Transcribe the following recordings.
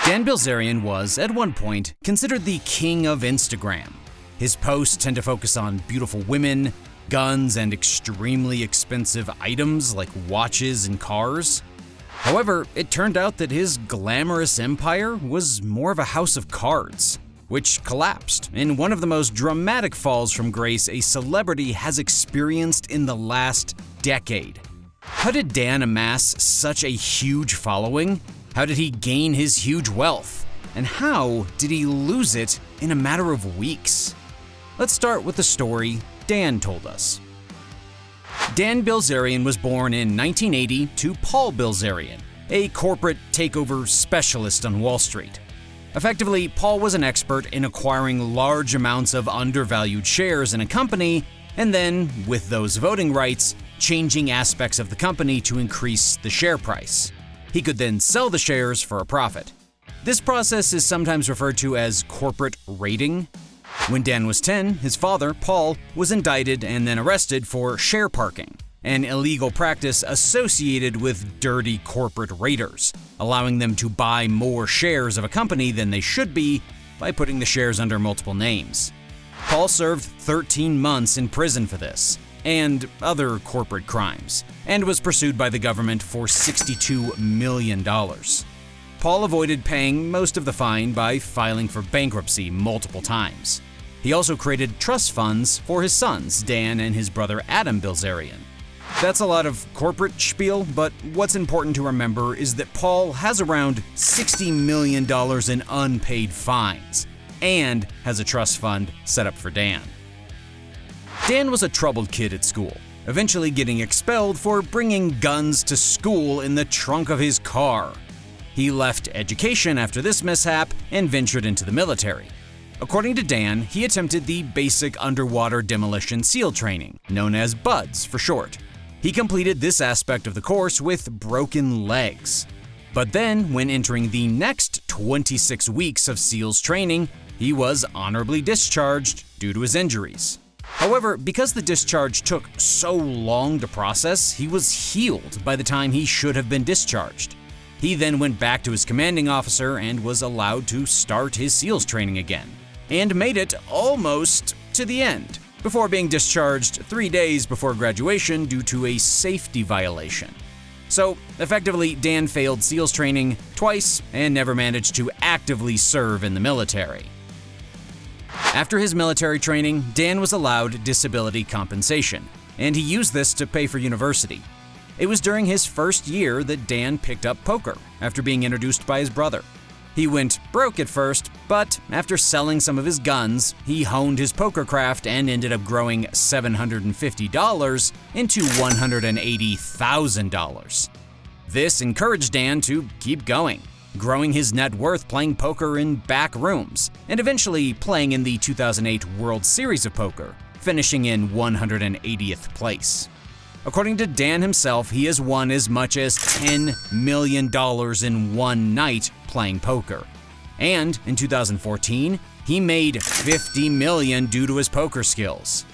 Dan Bilzerian was, at one point, considered the king of Instagram. His posts tend to focus on beautiful women, guns, and extremely expensive items like watches and cars. However, it turned out that his glamorous empire was more of a house of cards, which collapsed in one of the most dramatic falls from grace a celebrity has experienced in the last decade. How did Dan amass such a huge following? How did he gain his huge wealth? And how did he lose it in a matter of weeks? Let's start with the story Dan told us. Dan Bilzerian was born in 1980 to Paul Bilzerian, a corporate takeover specialist on Wall Street. Effectively, Paul was an expert in acquiring large amounts of undervalued shares in a company, and then, with those voting rights, changing aspects of the company to increase the share price. He could then sell the shares for a profit. This process is sometimes referred to as corporate raiding. When Dan was 10, his father, Paul, was indicted and then arrested for share parking, an illegal practice associated with dirty corporate raiders, allowing them to buy more shares of a company than they should be by putting the shares under multiple names. Paul served 13 months in prison for this and other corporate crimes, and was pursued by the government for $62 million. Paul avoided paying most of the fine by filing for bankruptcy multiple times. He also created trust funds for his sons, Dan and his brother Adam Bilzerian. That's a lot of corporate spiel, but what's important to remember is that Paul has around $60 million in unpaid fines, and has a trust fund set up for Dan. Dan was a troubled kid at school, eventually getting expelled for bringing guns to school in the trunk of his car. He left education after this mishap and ventured into the military. According to Dan, he attempted the basic underwater demolition SEAL training, known as BUDS for short. He completed this aspect of the course with broken legs. But then, when entering the next 26 weeks of SEALs training, he was honorably discharged due to his injuries. However, because the discharge took so long to process, he was healed by the time he should have been discharged. He then went back to his commanding officer and was allowed to start his SEALs training again, and made it almost to the end, before being discharged 3 days before graduation due to a safety violation. So, effectively, Dan failed SEALs training twice and never managed to actively serve in the military. After his military training, Dan was allowed disability compensation, and he used this to pay for university. It was during his first year that Dan picked up poker after being introduced by his brother. He went broke at first, but after selling some of his guns, he honed his poker craft and ended up growing $750 into $180,000. This encouraged Dan to keep going, growing his net worth playing poker in back rooms, and eventually playing in the 2008 World Series of Poker, finishing in 180th place. According to Dan himself, he has won as much as $10 million in one night playing poker. And in 2014, he made $50 million due to his poker skills.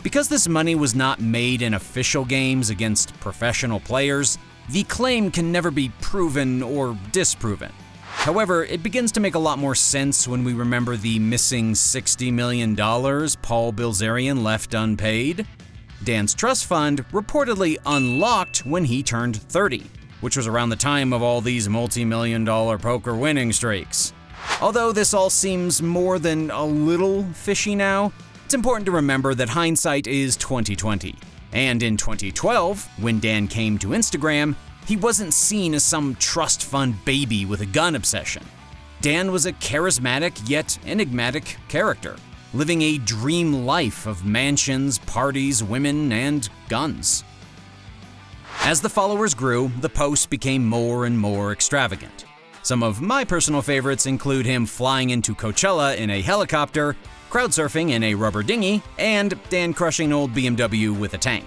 Because this money was not made in official games against professional players, the claim can never be proven or disproven. However, it begins to make a lot more sense when we remember the missing $60 million Paul Bilzerian left unpaid. Dan's trust fund reportedly unlocked when he turned 30, which was around the time of all these multi-million-dollar poker winning streaks. Although this all seems more than a little fishy now, it's important to remember that hindsight is 20/20. And in 2012, when Dan came to Instagram, he wasn't seen as some trust fund baby with a gun obsession. Dan was a charismatic yet enigmatic character, living a dream life of mansions, parties, women, and guns. As the followers grew, the posts became more and more extravagant. Some of my personal favorites include him flying into Coachella in a helicopter, crowd surfing in a rubber dinghy, and Dan crushing an old BMW with a tank.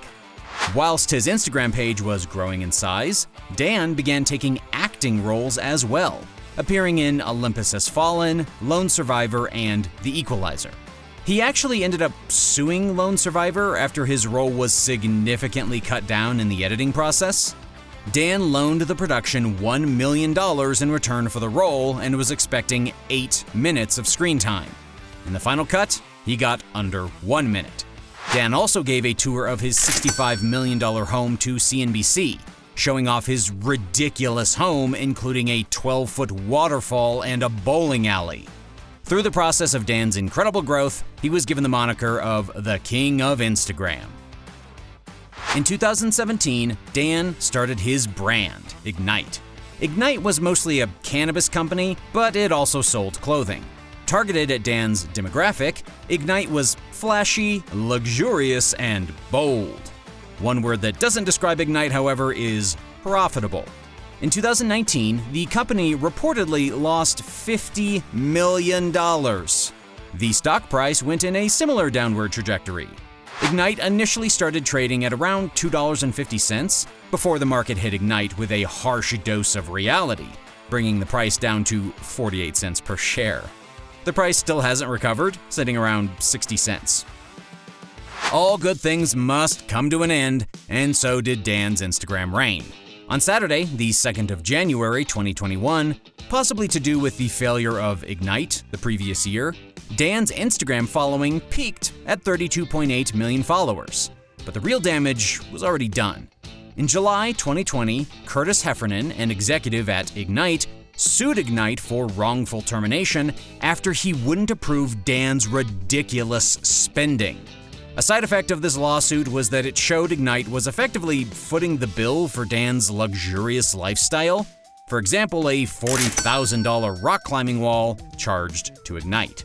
Whilst his Instagram page was growing in size, Dan began taking acting roles as well, appearing in Olympus Has Fallen, Lone Survivor, and The Equalizer. He actually ended up suing Lone Survivor after his role was significantly cut down in the editing process. Dan loaned the production $1 million in return for the role and was expecting 8 minutes of screen time. In the final cut, he got under 1 minute. Dan also gave a tour of his $65 million home to CNBC, showing off his ridiculous home, including a 12-foot waterfall and a bowling alley. Through the process of Dan's incredible growth, he was given the moniker of the King of Instagram. In 2017, Dan started his brand, Ignite. Ignite was mostly a cannabis company, but it also sold clothing. Targeted at Dan's demographic, Ignite was flashy, luxurious, and bold. One word that doesn't describe Ignite, however, is profitable. In 2019, the company reportedly lost $50 million. The stock price went in a similar downward trajectory. Ignite initially started trading at around $2.50 before the market hit Ignite with a harsh dose of reality, bringing the price down to 48 cents per share. The price still hasn't recovered, sitting around 60 cents. All good things must come to an end, and so did Dan's Instagram reign. On Saturday, the 2nd of January 2021, possibly to do with the failure of Ignite the previous year, Dan's Instagram following peaked at 32.8 million followers. But the real damage was already done. In July 2020, Curtis Heffernan, an executive at Ignite, sued Ignite for wrongful termination after he wouldn't approve Dan's ridiculous spending. A side effect of this lawsuit was that it showed Ignite was effectively footing the bill for Dan's luxurious lifestyle. For example, a $40,000 rock climbing wall charged to Ignite.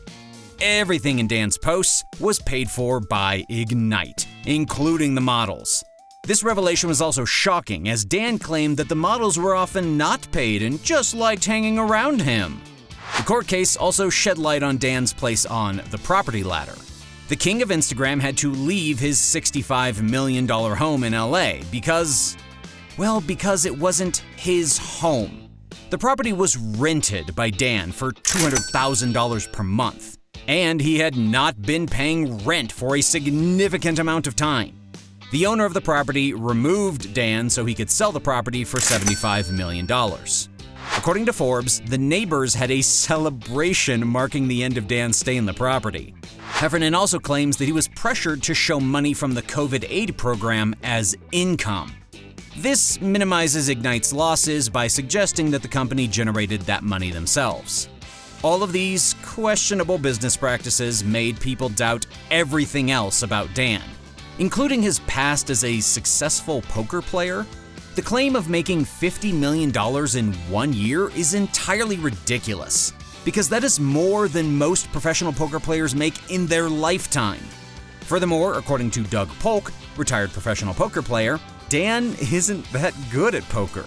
Everything in Dan's posts was paid for by Ignite, including the models. This revelation was also shocking, as Dan claimed that the models were often not paid and just liked hanging around him. The court case also shed light on Dan's place on the property ladder. The king of Instagram had to leave his $65 million home in LA because it wasn't his home. The property was rented by Dan for $200,000 per month, and he had not been paying rent for a significant amount of time. The owner of the property removed Dan so he could sell the property for $75 million. According to Forbes, the neighbors had a celebration marking the end of Dan's stay in the property. Heffernan also claims that he was pressured to show money from the COVID aid program as income. This minimizes Ignite's losses by suggesting that the company generated that money themselves. All of these questionable business practices made people doubt everything else about Dan, including his past as a successful poker player. The claim of making $50 million in 1 year is entirely ridiculous, because that is more than most professional poker players make in their lifetime. Furthermore, according to Doug Polk, retired professional poker player, Dan isn't that good at poker.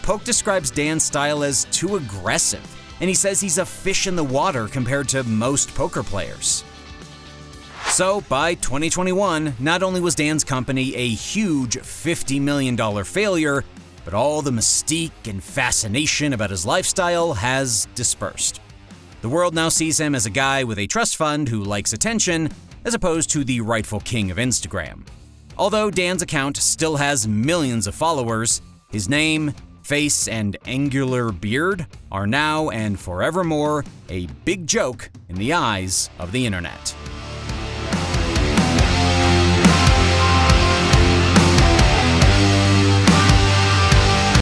Polk describes Dan's style as too aggressive, and he says he's a fish in the water compared to most poker players. So, by 2021, not only was Dan's company a huge $50 million failure, but all the mystique and fascination about his lifestyle has dispersed. The world now sees him as a guy with a trust fund who likes attention, as opposed to the rightful king of Instagram. Although Dan's account still has millions of followers, his name, face, and angular beard are now and forevermore a big joke in the eyes of the internet.